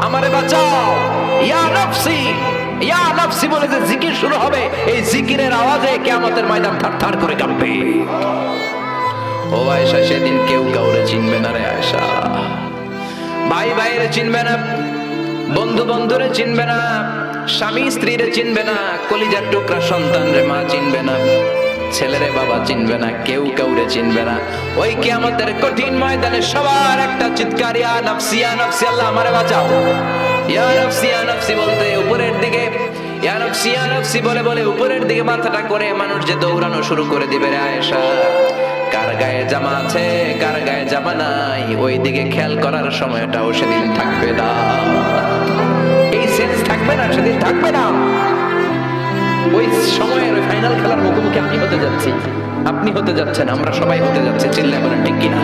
আমারে বাঁচাও, ইয়া নফসি ইয়া নফসি বলে যে জিকির শুরু হবে, এই জিকিরের আওয়াজে কিয়ামতের ময়দান থারথার করে কাঁপবে। ও আয়েশা, সেদিন কেউ কাউরে চিনবে না রে আয়েশা। ভাই ভাইরে চিনবে না, বন্ধু বন্ধুরে চিনবে না, স্বামী স্ত্রীরে চিনবে না, কলিজার টুকরা সন্তান রে মা চিনবে না, ছেলেরে বাবা চিনবে না, কেউ কাউরে চিনবে না। ওই কিয়ামতের কঠিন ময়দানে সবার একটা চিৎকার, ইয়া নফসি ইয়া নফসি, আল্লাহ আমারে বাঁচাও। ইয়া নফসি ইয়া নফসি বলতে উপরের দিকে, ইয়া নফসি ইয়া নফসি বলে বলে উপরের দিকে মাথাটা করে মানুষ যে দৌড়ানো শুরু করে দিবে রে আয়েশা। কার গায়ে জামা আছে কার গায়ে জামা নাই, ওই দিকে খেয়াল করার সময়টাও সেদিন থাকবে না, এই সেন্স থাকবে না, সেদিন থাকবে না। ওই সময়ের ফাইনাল খেলার মুখোমুখি আমি হতে যাচ্ছি, আপনি হতে যাচ্ছেন, আমরা সবাই হতে যাচ্ছি। চিল্লায় বলেন ঠিক কিনা?